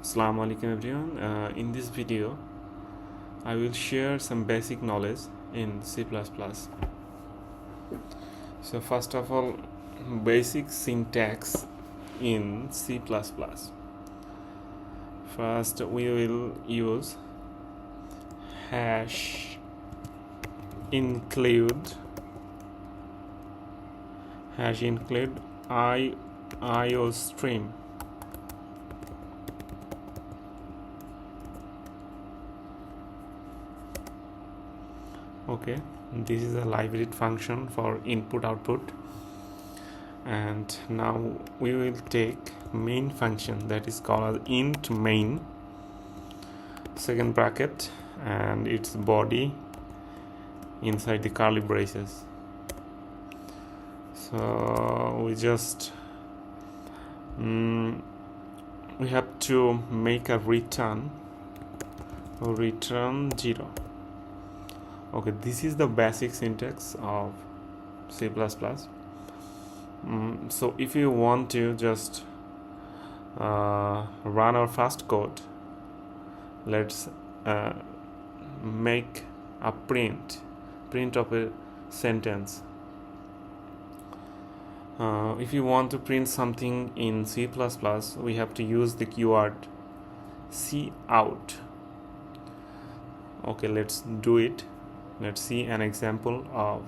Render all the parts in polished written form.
Assalamu alaikum everyone. In this video I will share some basic knowledge in C++. So first of all, basic syntax in C++. First we will use hash include IOStream. Okay, this is a library function for input output, and now we will take main function that is called int main, second bracket, and its body inside the curly braces. So we just we have to make a return 0. Okay, this is the basic syntax of C++. So if you want to just run our first code, let's make a print of a sentence. If you want to print something in C++, we have to use the keyword cout. Okay, let's do it. Let's see an example of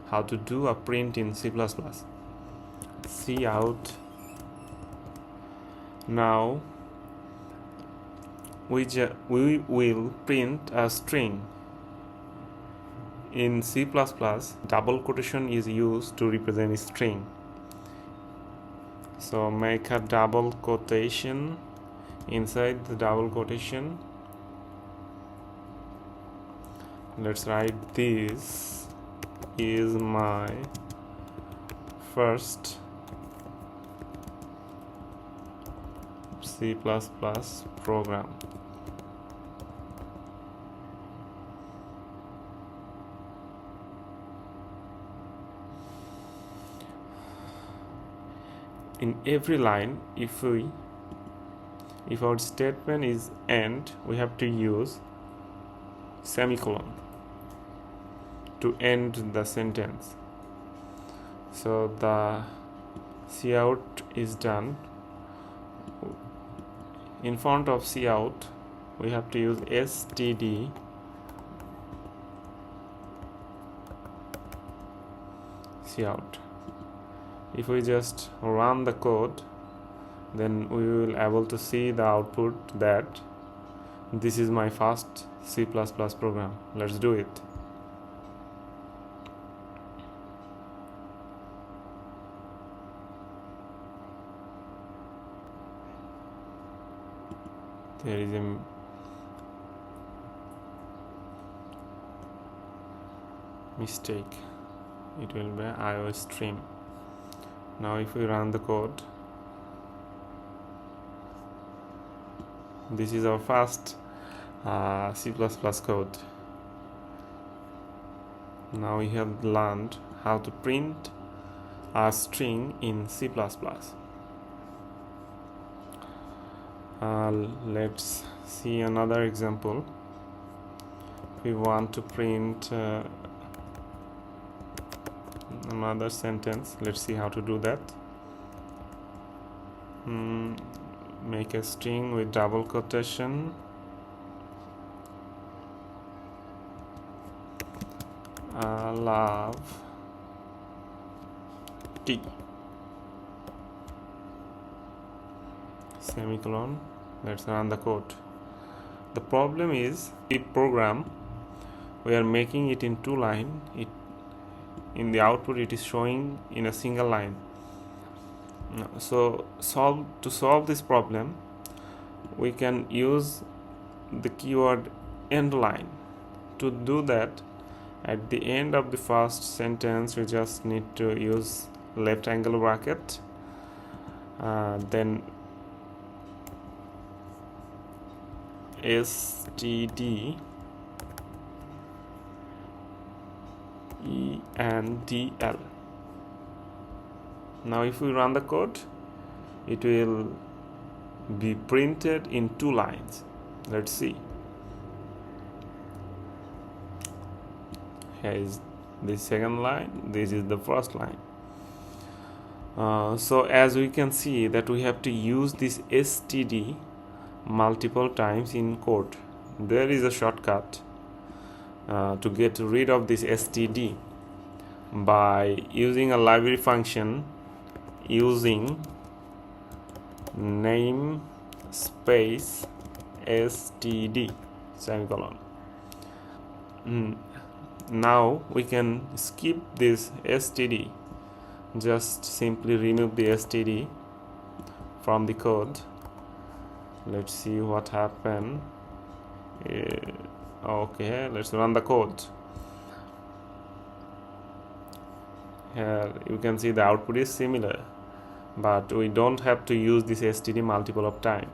how to do a print in C++. Cout. Now we will print a string. In C++, double quotation is used to represent a string. So make a double quotation. Inside the double quotation, let's write, this is my first C++ program. In every line, if our statement is end, we have to use semicolon to end the sentence. So the cout is done. In front of cout, we have to use std cout. If we just run the code, then we will able to see the output that this is my first C++ program. Let's do it. There is a mistake. It will be IOStream. Now if we run the code, this is our first C++ code. Now we have learned how to print a string in C++. Let's see another example. We want to print another sentence. Let's see how to do that. Make a string with double quotation. Love T semicolon. Let's run the code. The problem is, the program we are making it in 2 lines. In the output it is showing in a single line. So to solve this problem, we can use the keyword endLine. To do that, at the end of the first sentence, we just need to use left angle bracket, then std endl. Now if we run the code, it will be printed in 2 lines. Let's see. Here is the second line, this is the first line. So as we can see that we have to use this std multiple times in code. There is a shortcut to get rid of this std by using a library function using name space std semicolon. Now we can skip this std, just simply remove the std from the code. Let's see what happened. Okay, let's run the code. Here you can see the output is similar, but we don't have to use this std multiple of time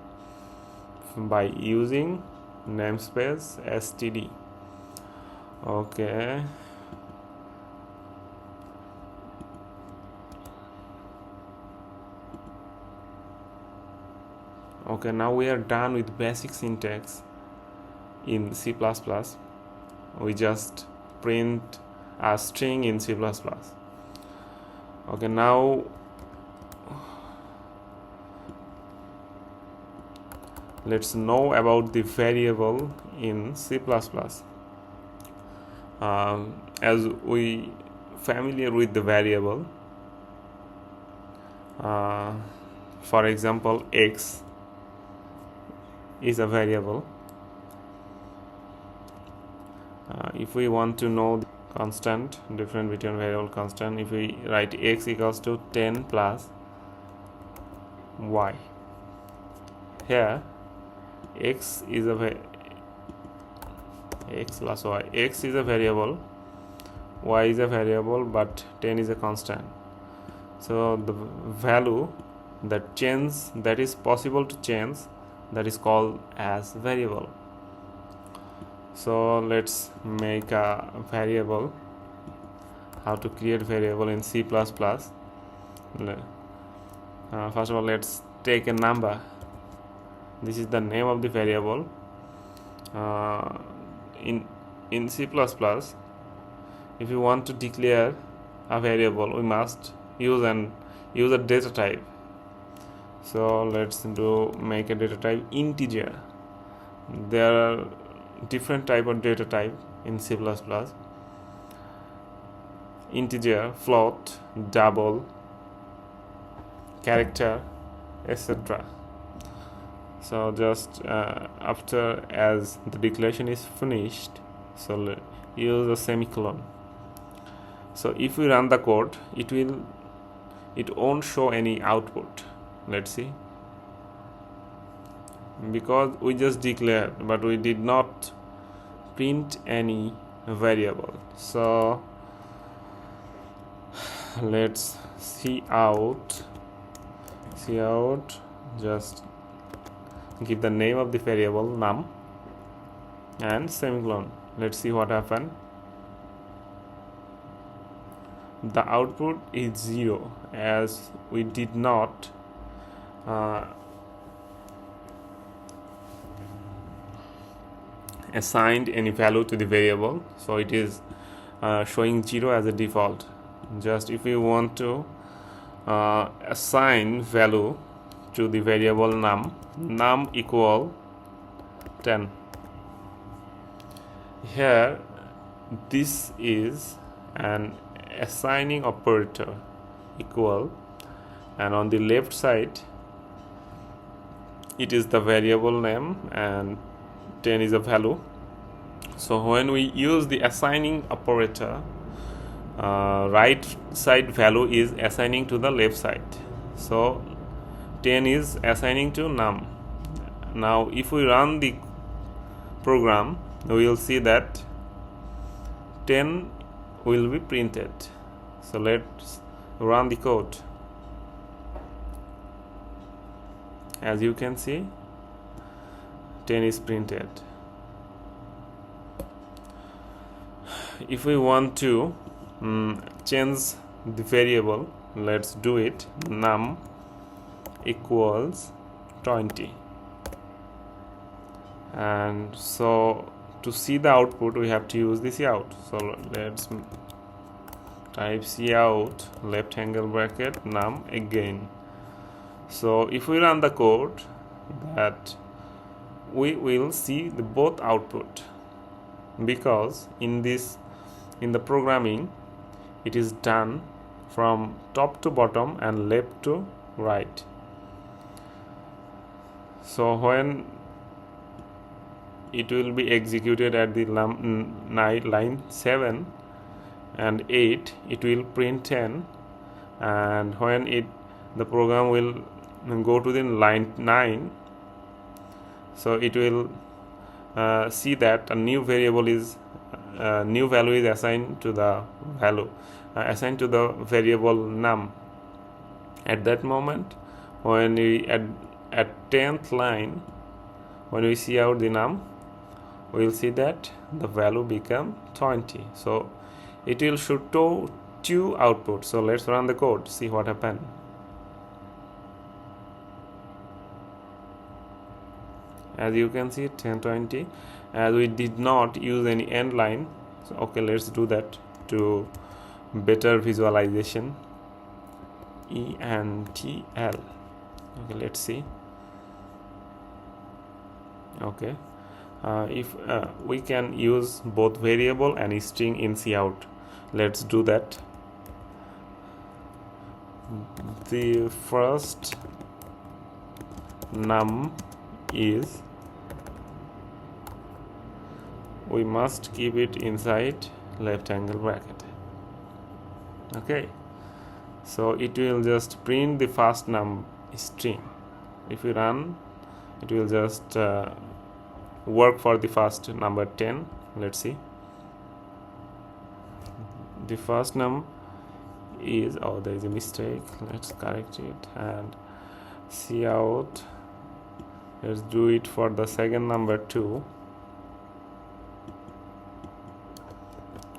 by using namespace std. Okay, now we are done with basic syntax in C++. We just print a string in C++. Okay, now let's know about the variable in C++. As we familiar with the variable, for example, x is a variable. If we want to know the constant, difference between variable constant, if we write x equals to 10 plus y, here x is a x plus y, x is a variable, y is a variable, but 10 is a constant. So the value that is possible to change, that is called as variable. So let's make a variable. How to create variable in C++? First of all, let's take a number. This is the name of the variable. In C++, if you want to declare a variable, we must use a data type. So let's make a data type integer. There are different type of data type in C++: integer, float, double, character, etc. So just after as the declaration is finished, so use a semicolon. So if we run the code, it won't show any output. Let's see, because we just declared but we did not print any variable. So let's see out, just give the name of the variable num and semicolon. Let's see what happened. The output is 0 as we did not assigned any value to the variable, so it is showing 0 as a default. Just if you want to assign value to the variable num equal 10, here this is an assigning operator equal, and on the left side it is the variable name and 10 is a value. So when we use the assigning operator, right side value is assigning to the left side, so 10 is assigning to num. Now if we run the program, we will see that 10 will be printed. So let's run the code. As you can see, 10 is printed. If we want to change the variable, let's do it. Num equals 20. And so to see the output we have to use the cout. So let's type cout left angle bracket num again. So if we run the code, that we will see the both output, because in the programming it is done from top to bottom and left to right. So when it will be executed at the line 7 and 8, it will print 10, and when the program will go to the line 9, so it will see that a new variable is new value is assigned to the variable num. At that moment, when we at 10th line, when we see out the num, we will see that the value become 20. So it will show two outputs. So let's run the code, see what happened. As you can see, 1020, as we did not use any end line. So okay, let's do that to better visualization. ENTL. Okay, let's see. Okay, if we can use both variable and string in cout, let's do that. The first num is, we must keep it inside left angle bracket. Okay, so it will just print the first num string. If we run, it will just work for the first number 10. Let's see. The first num is, oh, there is a mistake, let's correct it and cout. Let's do it for the second number 2.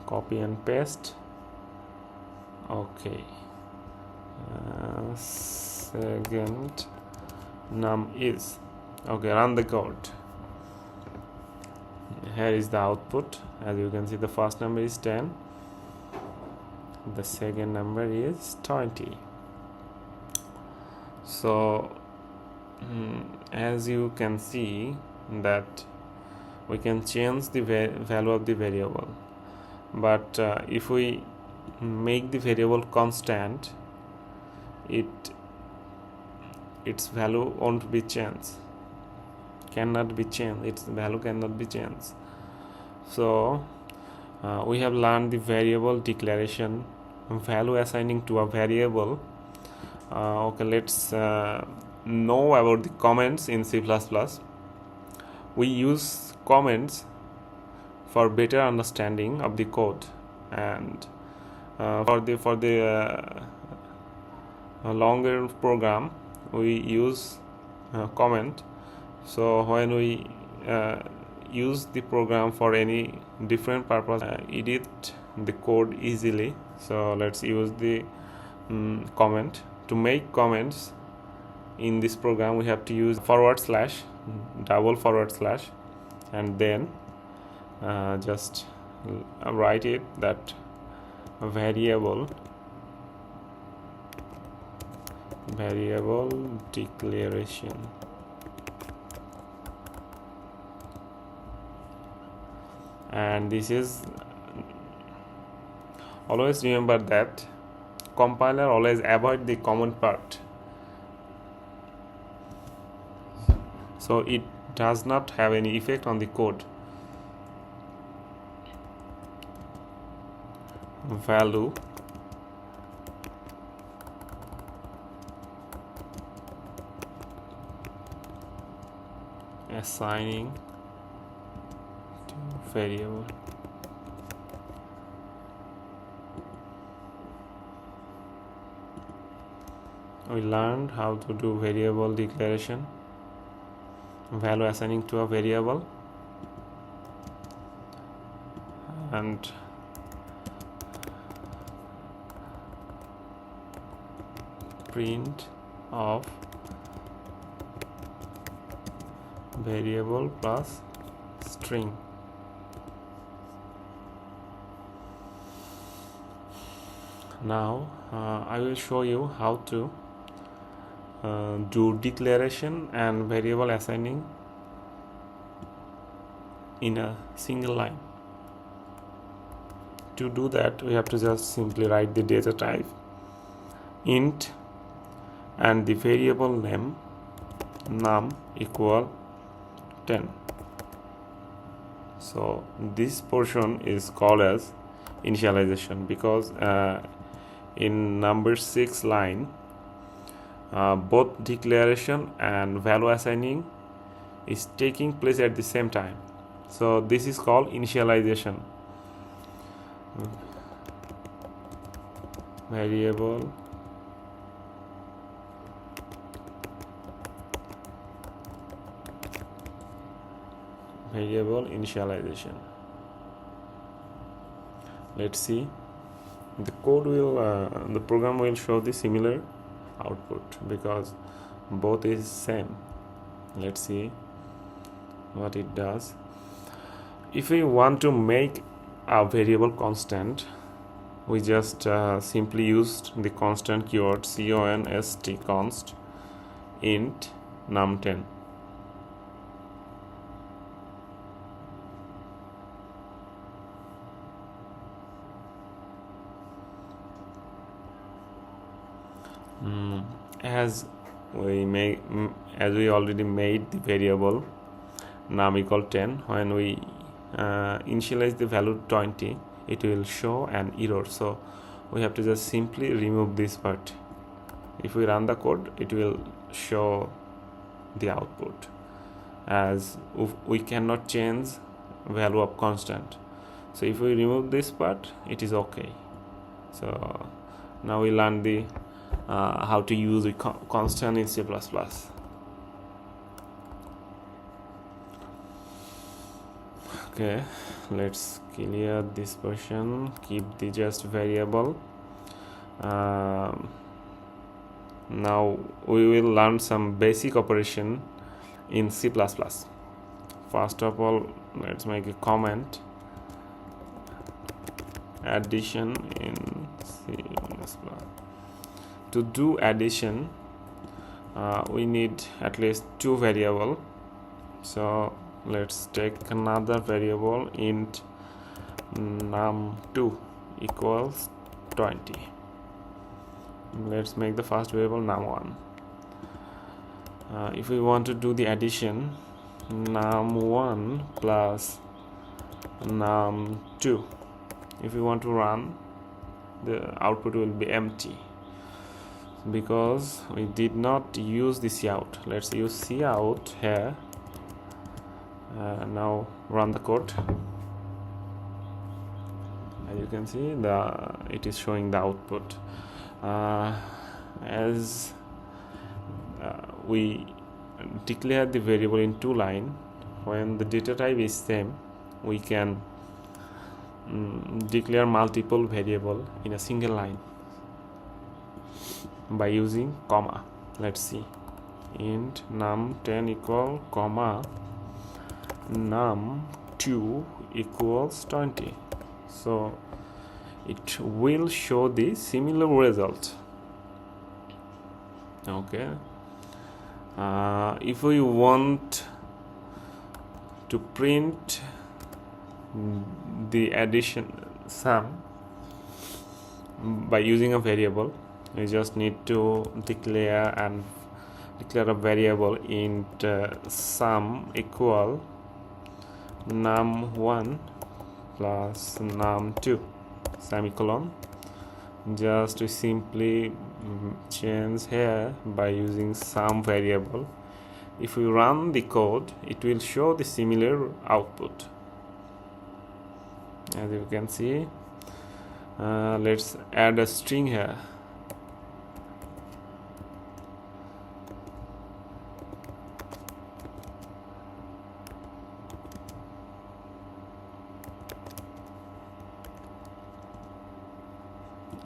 Copy and paste. Okay, second num is, okay, run the code. Here is the output. As you can see, the first number is 10, the second number is 20. So as you can see that we can change the value of the variable, but if we make the variable constant, its value won't be changed, cannot be changed, its value cannot be changed. So we have learned the variable declaration, value assigning to a variable. Okay, let's know about the comments in C++. We use comments for better understanding of the code, and for the longer program we use comment. So when we use the program for any different purpose, edit the code easily. So let's use the comment. To make comments in this program, we have to use /, double /, and then just write it that variable declaration. And this is, always remember that compiler always avoid the common part, so it does not have any effect on the code. Value assigning to variable. We learned how to do variable declaration, value assigning to a variable, and print of variable plus string. Now I will show you how to do declaration and variable assigning in a single line. To do that, we have to just simply write the data type int and the variable name num equal 10. So this portion is called as initialization because in number 6 line both declaration and value assigning is taking place at the same time. So this is called initialization. Variable initialization. Let's see. The code will the program will show the similar output because both is same. Let's see what it does. If we want to make a variable constant, we just simply used the constant keyword const const int num10. As we already made the variable num equal 10, when we initialize the value 20, it will show an error. So we have to just simply remove this part. If we run the code, it will show the output, as we cannot change value of constant. So if we remove this part, it is okay. So now we learn the how to use a constant in C++. Okay, let's clear this portion, keep the just variable. Now we will learn some basic operation in C++. First of all, let's make a comment. Addition in C++. To do addition, we need at least 2 variables. So let's take another variable int num2 equals 20. Let's make the first variable num1. If we want to do the addition, num1 plus num2, if we want to run, the output will be empty because we did not use the cout. Let's use cout here. Now run the code. As you can see, it is showing the output. As we declare the variable in 2 lines, when the data type is same, we can declare multiple variable in a single line by using comma. Let's see. Int num10 equal comma num2 equals 20. So it will show the similar result. Okay. If we want to print the addition sum by using a variable, we just need to declare a variable int sum equal num1 plus num2 semicolon. Just to simply change here by using sum variable. If we run the code, it will show the similar output. As you can see, let's add a string here.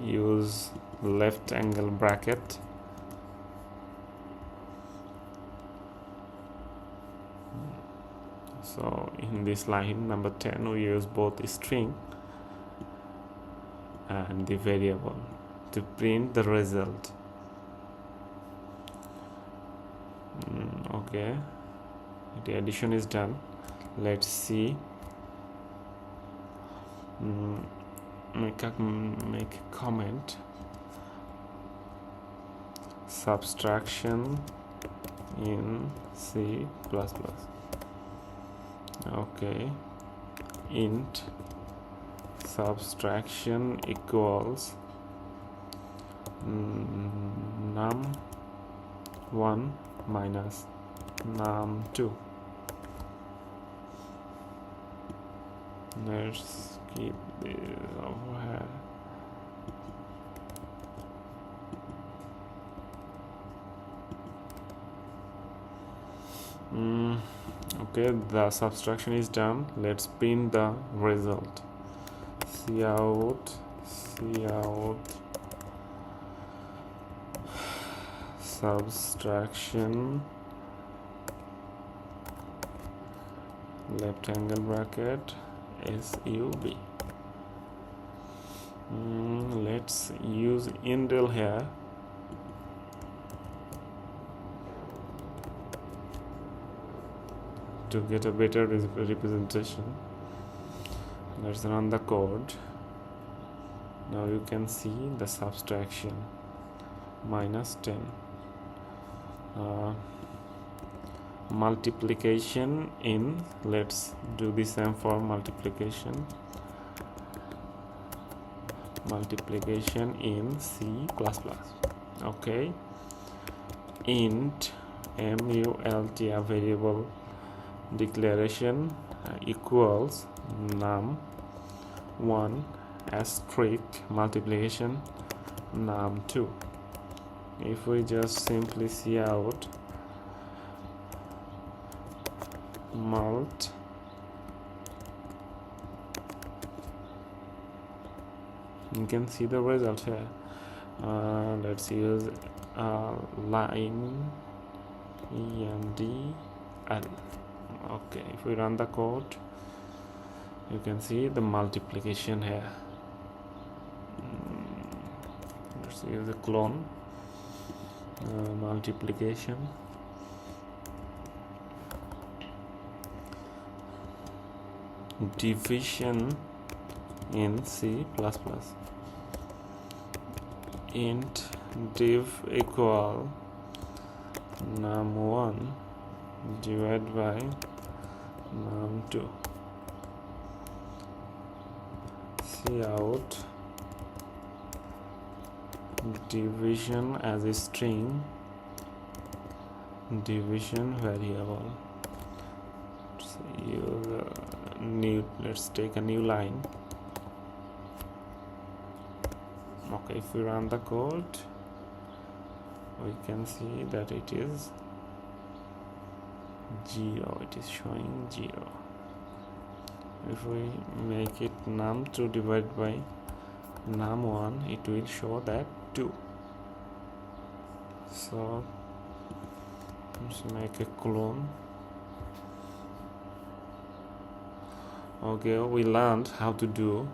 Use left angle bracket. So in this line number 10 we use both string and the variable to print the result. Okay, the addition is done. Let's see. Make a comment. Subtraction in C++. Okay, int subtraction equals num1 minus num2. Let's keep this over here. Okay, the subtraction is done. Let's print the result. Cout subtraction left angle bracket sub. Let's use indel here. To get a better representation. Let's run the code. Now you can see the subtraction minus 10. Multiplication in, let's do the same for multiplication. Multiplication in C++. Okay, int mult, a variable declaration, equals num1 asterisk multiplication num2. If we just simply cout mult you can see the result here. Let's use line end l. Okay, if we run the code you can see the multiplication here. Let's use a clone. Multiplication division in C++. Int div equal num1 divided by num2. Cout division as a string, division variable. Let's take a new line. Okay, if we run the code we can see that it is 0. It is showing 0. If we make it num2 divided by num1, it will show that 2. So let's make a clone. Okay, we learned how to do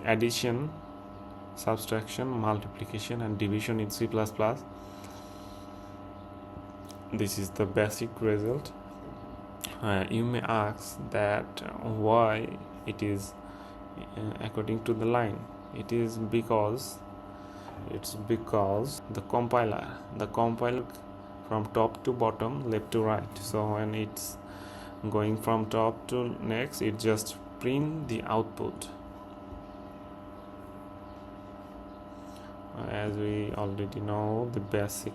addition, subtraction, multiplication and division in C++. This is the basic result. You may ask that why it is according to the line. It is because the compiler from top to bottom, left to right. So when it's going from top to next, it just print the output. As we already know the basic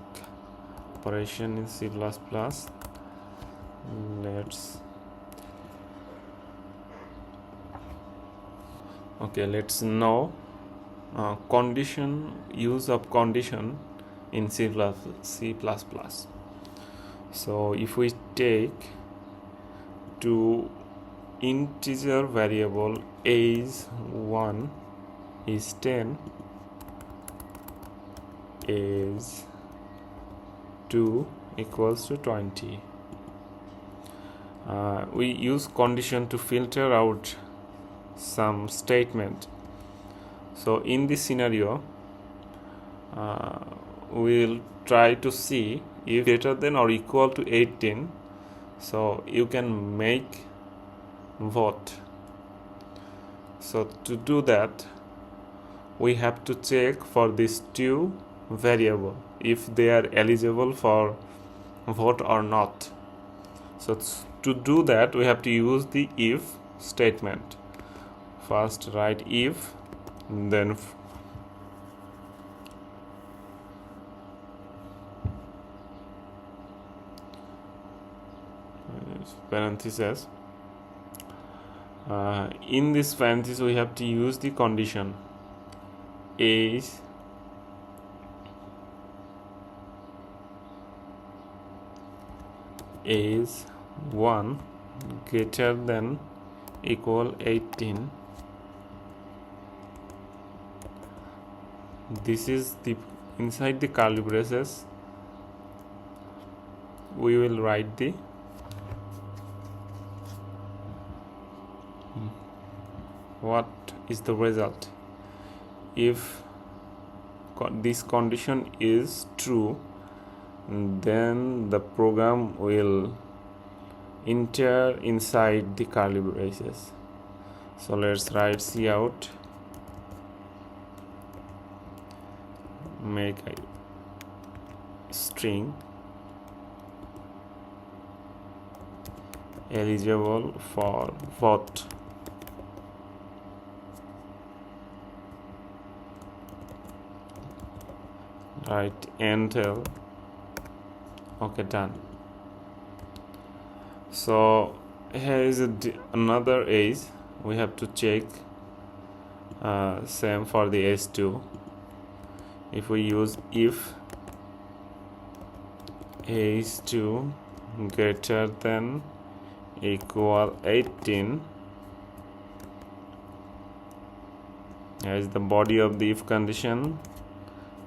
operation in C++, let's know condition, use of condition in C++. So if we take to integer variable age 1 is 10, age 2 equals to 20, we use condition to filter out some statement. So in this scenario, we'll try to see if greater than or equal to 18, so you can make vote. So to do that, we have to check for these two variable if they are eligible for vote or not. So to do that, we have to use the if statement. First write if, then parenthesis. In this parenthesis, we have to use the condition age is 1 greater than equal 18. This is the inside the curly braces. We will write the what is the result. If this condition is true, then the program will enter inside the curly braces. So let's write cout make a string eligible for vote. Write enter. Okay, done. So here is another age. We have to check same for the S2. If we use if age2 greater than equal 18, here is the body of the if condition.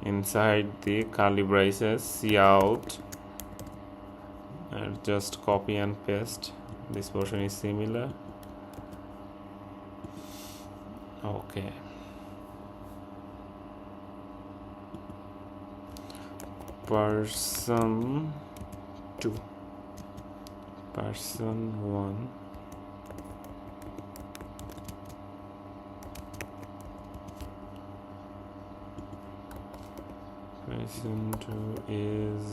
Inside the curly braces cout, and just copy and paste. This portion is similar. Okay. Person 2, person 1, person 2 is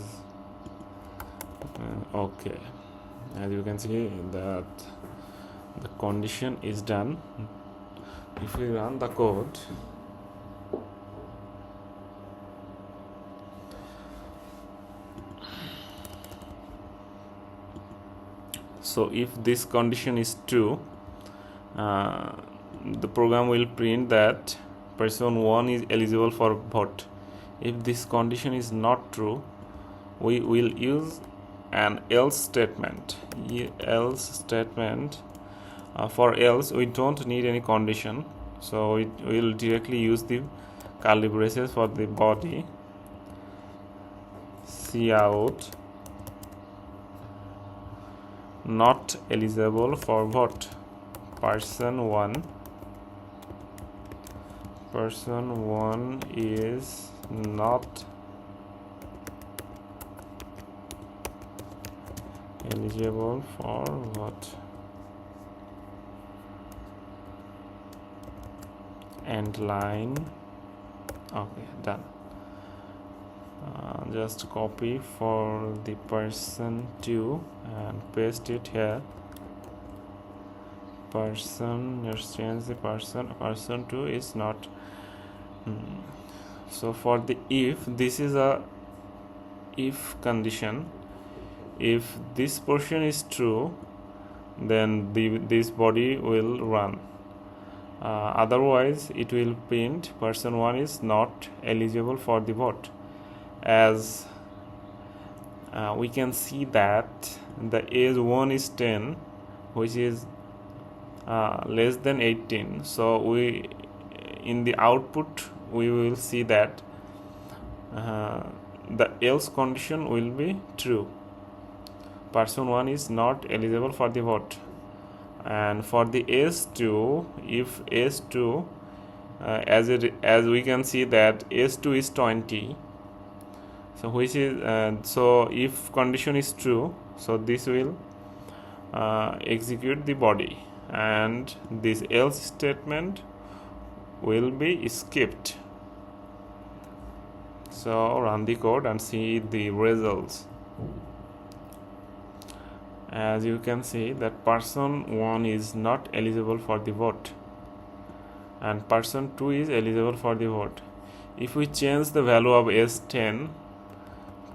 okay. As you can see that the condition is done. If we run the code, so if this condition is true, the program will print that person 1 is eligible for vote. If this condition is not true, we will use an else statement. For else, we don't need any condition, so we will directly use the curly braces for the body. Cout not eligible for vote. Person 1 is not eligible for vote. End line. Okay, done. Just copy for the person 2 and paste it here. Person, let's change the person 2 is not. So for the if, this is a if condition. If this portion is true, then this body will run. Otherwise, it will print person 1 is not eligible for the vote. As we can see that the age 1 is 10, which is less than 18. So we in the output we will see that the else condition will be true. person 1 is not eligible for the vote. And for the S2, if S2 as we can see that S2 is 20, so which is so if condition is true, so this will execute the body, and this else statement will be skipped. So run the code and see the results. As you can see that person 1 is not eligible for the vote and person 2 is eligible for the vote. If we change the value of S10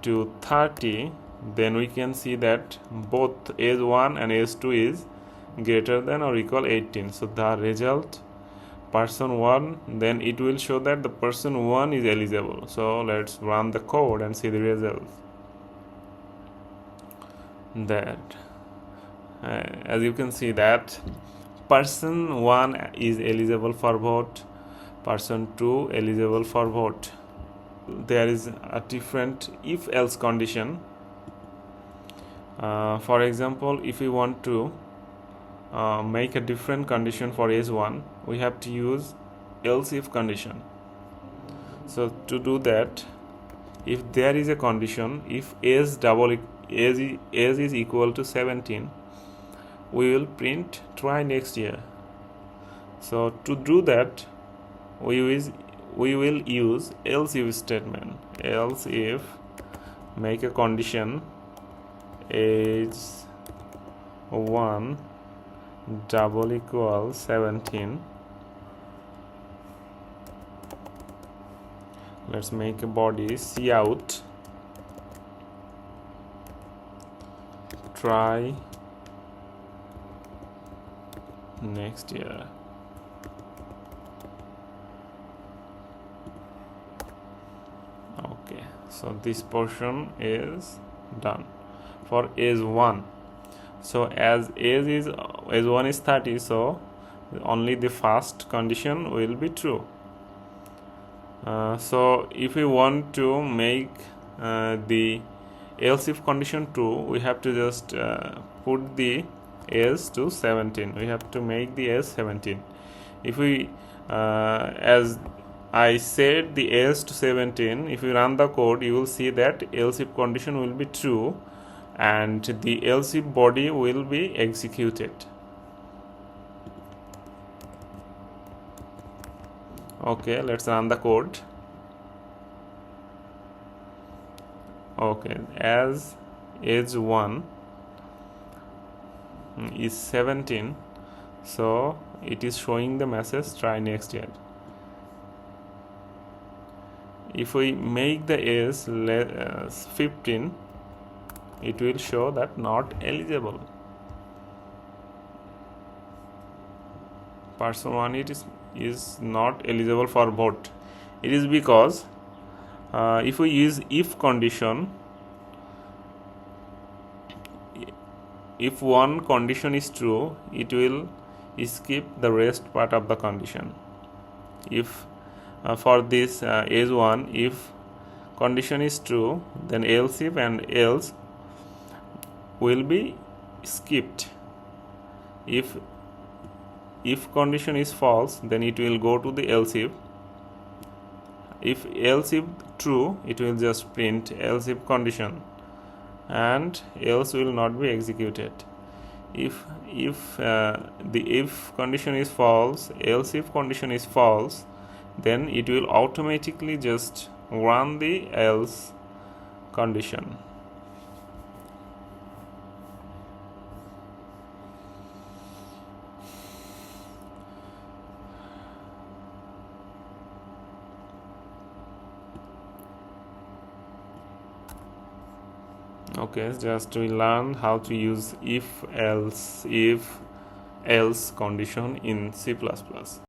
to 30, then we can see that both S1 and S2 is greater than or equal 18. So the result person 1, then it will show that the person 1 is eligible. So let's run the code and see the results. That as you can see that person 1 is eligible for vote, person 2 eligible for vote. There is a different if else condition. For example, if we want to make a different condition for S1, we have to use else if condition. So to do that, if there is a condition, if S is equal to 17, we will print try next year. So to do that, we will use else if statement. Else if make a condition age 1 double equal 17. Let's make a body cout try next year. Okay, so this portion is done for age 1. So as age 1 is 30, so only the first condition will be true. So if we want to make the else if condition true, we have to just put the age to 17. We have to make the age 17. If we as I set the age to 17, if you run the code, you will see that else if condition will be true and the else if body will be executed. Okay, let's run the code. Okay, as age 1 is 17, so it is showing the message try next year. If we make the age 15, it will show that not eligible. Person 1 is not eligible for vote. It is because if we use if condition, if one condition is true, it will skip the rest part of the condition. If for this age 1, if condition is true, then else if and else will be skipped. If condition is false, then it will go to the else if. If else if true, it will just print else if condition and else will not be executed. If the if condition is false, else if condition is false, then it will automatically just run the else condition. Okay, just we learn how to use if else condition in C++.